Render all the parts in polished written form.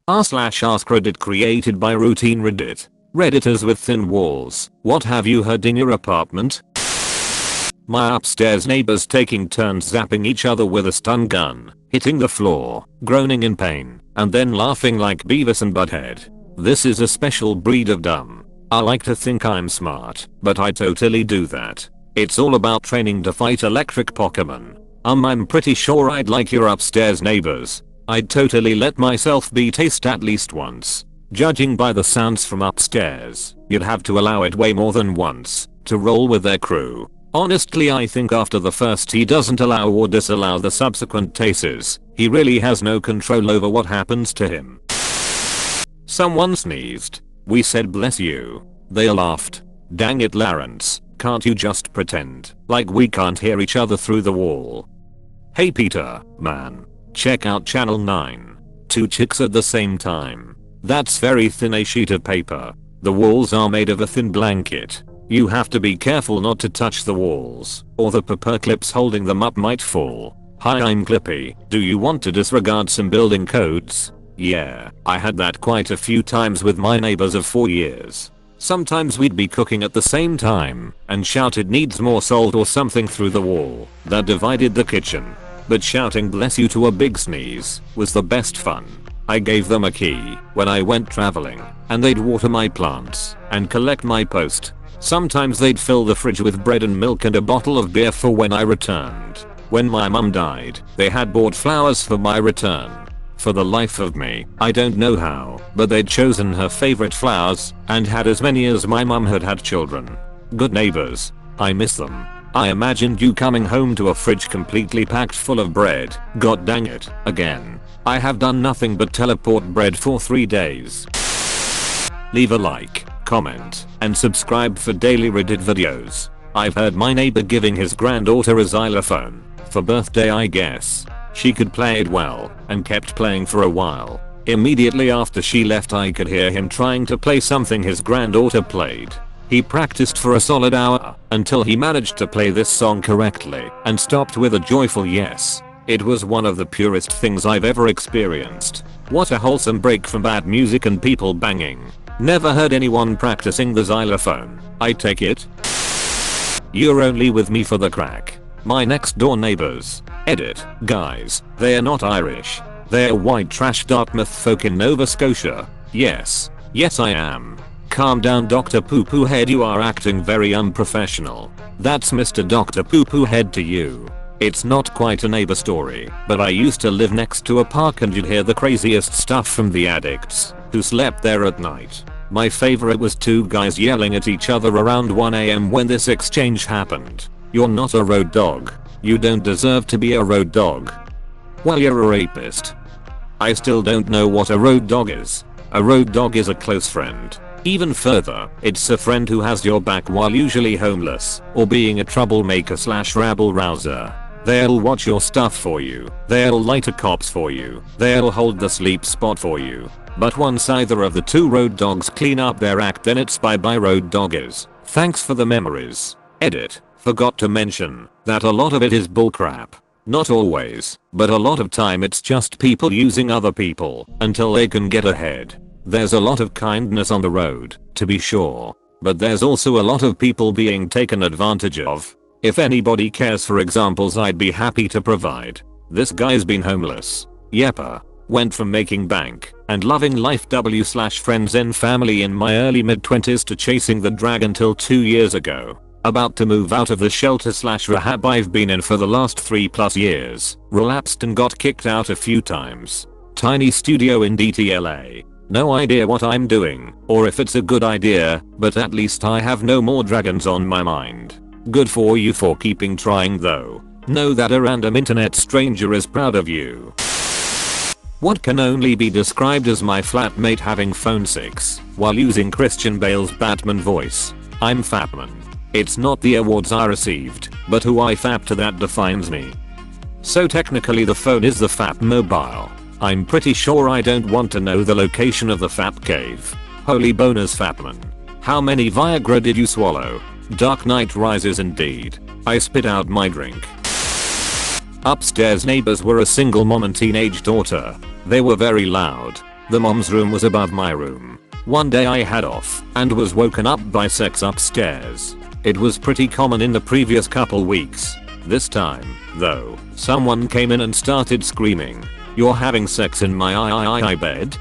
r/AskReddit created by routinereddit. Redditors with thin walls. What have you heard in your apartment? My upstairs neighbors taking turns zapping each other with a stun gun, hitting the floor, groaning in pain, and then laughing like Beavis and Butthead. This is a special breed of dumb. I like to think I'm smart, but I totally do that. It's all about training to fight electric Pokemon. I'm pretty sure I'd like your upstairs neighbors. I'd totally let myself be tased at least once. Judging by the sounds from upstairs, you'd have to allow it way more than once to roll with their crew. Honestly, I think after the first he doesn't allow or disallow the subsequent tasers. He really has no control over what happens to him. Someone sneezed. We said bless you. They laughed. Dang it, Lawrence, can't you just pretend like we can't hear each other through the wall? Hey Peter, man. Check out channel 9. 2 chicks at the same time. That's very thin a sheet of paper. The walls are made of a thin blanket. You have to be careful not to touch the walls, or the paper clips holding them up might fall. Hi, I'm Clippy. Do you want to disregard some building codes? Yeah, I had that quite a few times with my neighbors of 4 years. Sometimes we'd be cooking at the same time and shout it needs more salt or something through the wall that divided the kitchen. But shouting bless you to a big sneeze was the best fun. I gave them a key when I went traveling, and they'd water my plants and collect my post. Sometimes they'd fill the fridge with bread and milk and a bottle of beer for when I returned. When my mum died, they had bought flowers for my return. For the life of me, I don't know how, but they'd chosen her favorite flowers and had as many as my mum had had children. Good neighbors. I miss them. I imagined you coming home to a fridge completely packed full of bread. God dang it, again. I have done nothing but teleport bread for 3 days. Leave a like, comment, and subscribe for daily Reddit videos. I've heard my neighbor giving his granddaughter a xylophone for birthday, I guess. She could play it well and kept playing for a while. Immediately after she left, I could hear him trying to play something his granddaughter played. He practiced for a solid hour until he managed to play this song correctly and stopped with a joyful yes. It was one of the purest things I've ever experienced. What a wholesome break from bad music and people banging. Never heard anyone practicing the xylophone. I take it you're only with me for the crack. My next door neighbors. Edit. Guys, they're not Irish. They're white trash Dartmouth folk in Nova Scotia. Yes. Yes I am. Calm down Dr. Poo Poo Head, you are acting very unprofessional. That's Mr. Dr. Poo Poo Head to you. It's not quite a neighbor story, but I used to live next to a park and you'd hear the craziest stuff from the addicts who slept there at night. My favorite was 2 guys yelling at each other around 1 AM when this exchange happened. You're not a road dog. You don't deserve to be a road dog. Well, you're a rapist. I still don't know what a road dog is. A road dog is a close friend. Even further, it's a friend who has your back while usually homeless or being a troublemaker/rabble rouser. They'll watch your stuff for you. They'll light the cops for you. They'll hold the sleep spot for you. But once either of the 2 road dogs clean up their act, then it's bye bye road doggers. Thanks for the memories. Edit. Forgot to mention that a lot of it is bullcrap. Not always, but a lot of time it's just people using other people until they can get ahead. There's a lot of kindness on the road, to be sure, but there's also a lot of people being taken advantage of. If anybody cares for examples, I'd be happy to provide. This guy's been homeless. Yepper. Went from making bank and loving life w/friends and family in my early mid-20s to chasing the dragon till 2 years ago. About to move out of the shelter/rehab I've been in for the last 3+ years. Relapsed and got kicked out a few times. Tiny studio in DTLA. No idea what I'm doing or if it's a good idea, but at least I have no more dragons on my mind. Good for you for keeping trying though. Know that a random internet stranger is proud of you. What can only be described as my flatmate having phone sex while using Christian Bale's Batman voice. I'm Fatman. It's not the awards I received, but who I fap to that defines me. So technically the phone is the Fap mobile. I'm pretty sure I don't want to know the location of the Fap cave. Holy bonus Fatman. How many Viagra did you swallow? Dark Knight Rises indeed. I spit out my drink. Upstairs neighbors were a single mom and teenage daughter. They were very loud. The mom's room was above my room. One day I had off and was woken up by sex upstairs. It was pretty common in the previous couple weeks. This time, though, someone came in and started screaming, "You're having sex in my bed?"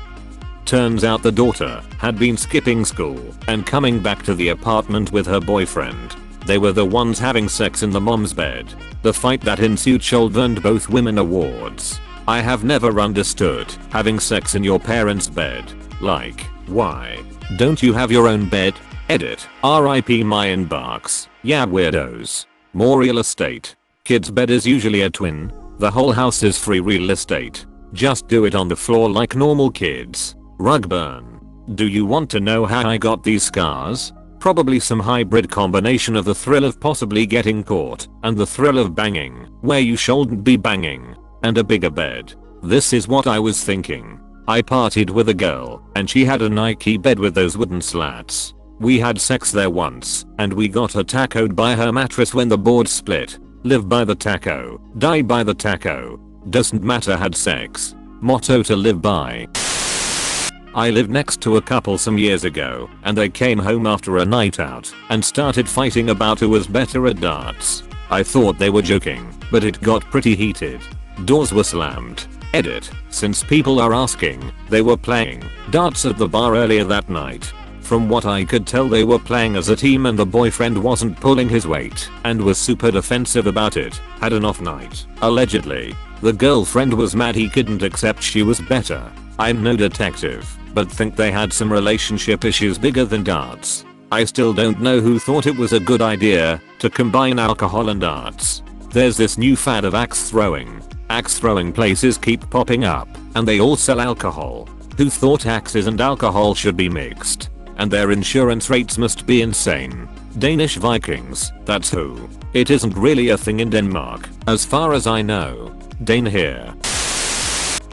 Turns out the daughter had been skipping school and coming back to the apartment with her boyfriend. They were the ones having sex in the mom's bed. The fight that ensued should earn both women awards. I have never understood having sex in your parents' bed. Like, why don't you have your own bed? Edit. RIP my inbox. Yeah, weirdos. More real estate. Kid's bed is usually a twin. The whole house is free real estate. Just do it on the floor like normal kids. Rug burn. Do you want to know how I got these scars? Probably some hybrid combination of the thrill of possibly getting caught and the thrill of banging where you shouldn't be banging, and a bigger bed. This is what I was thinking. I partied with a girl and she had a Nike bed with those wooden slats. We had sex there once and we got her tacoed by her mattress when the board split. Live by the taco, die by the taco. Doesn't matter, had sex. Motto to live by. I lived next to a couple some years ago and they came home after a night out and started fighting about who was better at darts. I thought they were joking, but it got pretty heated. Doors were slammed. Edit. Since people are asking, they were playing darts at the bar earlier that night. From what I could tell, they were playing as a team and the boyfriend wasn't pulling his weight and was super defensive about it. Had an off night. Allegedly. The girlfriend was mad he couldn't accept she was better. I'm no detective, but think they had some relationship issues bigger than darts. I still don't know who thought it was a good idea to combine alcohol and darts. There's this new fad of axe throwing. Axe throwing places keep popping up and they all sell alcohol. Who thought axes and alcohol should be mixed? And their insurance rates must be insane. Danish Vikings, that's who. It isn't really a thing in Denmark, as far as I know. Dane here.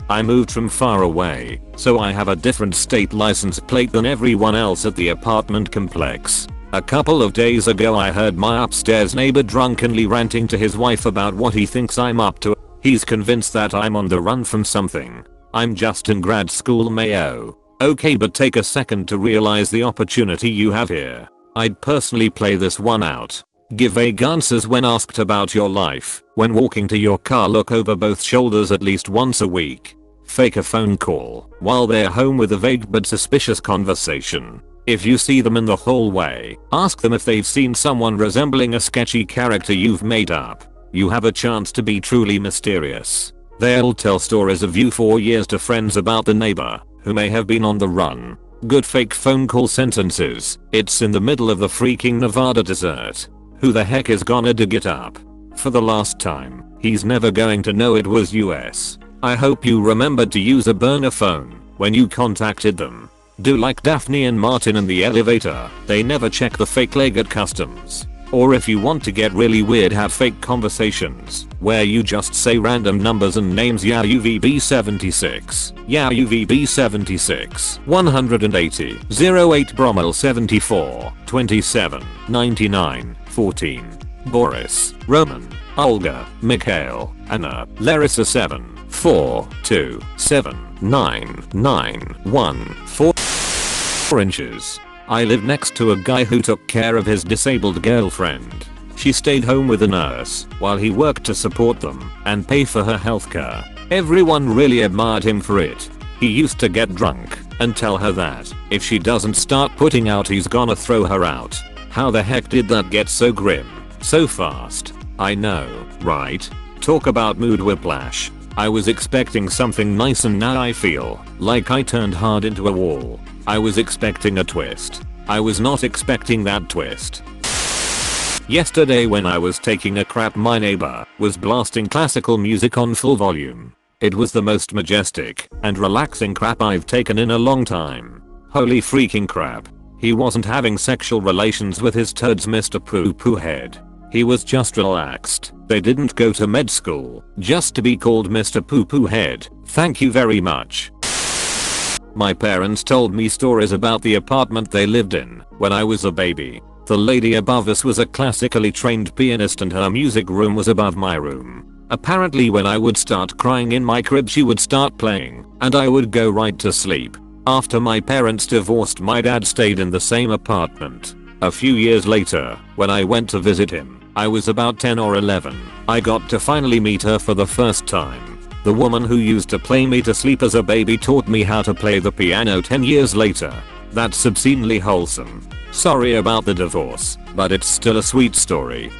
I moved from far away, so I have a different state license plate than everyone else at the apartment complex. A couple of days ago I heard my upstairs neighbor drunkenly ranting to his wife about what he thinks I'm up to. He's convinced that I'm on the run from something. I'm just in grad school, Mayo. Okay, but take a second to realize the opportunity you have here. I'd personally play this one out. Give vague answers when asked about your life. When walking to your car, look over both shoulders at least once a week. Fake a phone call while they're home with a vague but suspicious conversation. If you see them in the hallway, ask them if they've seen someone resembling a sketchy character you've made up. You have a chance to be truly mysterious. They'll tell stories of you for years to friends about the neighbor who may have been on the run. Good fake phone call sentences. It's in the middle of the freaking Nevada desert. Who the heck is gonna dig it up? For the last time, he's never going to know it was US. I hope you remembered to use a burner phone when you contacted them. Do like Daphne and Martin in the elevator. They never check the fake leg at customs. Or if you want to get really weird, have fake conversations where you just say random numbers and names. Yeah, UVB76. Yeah, UVB76. 180. 08 Bromel 74. 27. 99. 14. Boris. Roman. Olga. Mikhail. Anna. Larissa 7. 4. 2. 7. 9. 9. 1. 4 inches. I lived next to a guy who took care of his disabled girlfriend. She stayed home with a nurse while he worked to support them and pay for her healthcare. Everyone really admired him for it. He used to get drunk and tell her that if she doesn't start putting out, he's gonna throw her out. How the heck did that get so grim so fast? I know, right? Talk about mood whiplash. I was expecting something nice and now I feel like I turned hard into a wall. I was expecting a twist. I was not expecting that twist. Yesterday when I was taking a crap, my neighbor was blasting classical music on full volume. It was the most majestic and relaxing crap I've taken in a long time. Holy freaking crap. He wasn't having sexual relations with his turds, Mr. Poo Poo Head. He was just relaxed. They didn't go to med school just to be called Mr. Poo Poo Head. Thank you very much. My parents told me stories about the apartment they lived in when I was a baby. The lady above us was a classically trained pianist and her music room was above my room. Apparently when I would start crying in my crib she would start playing, and I would go right to sleep. After my parents divorced, my dad stayed in the same apartment. A few years later, when I went to visit him, I was about 10 or 11. I got to finally meet her for the first time. The woman who used to play me to sleep as a baby taught me how to play the piano 10 years later. That's obscenely wholesome. Sorry about the divorce, but it's still a sweet story.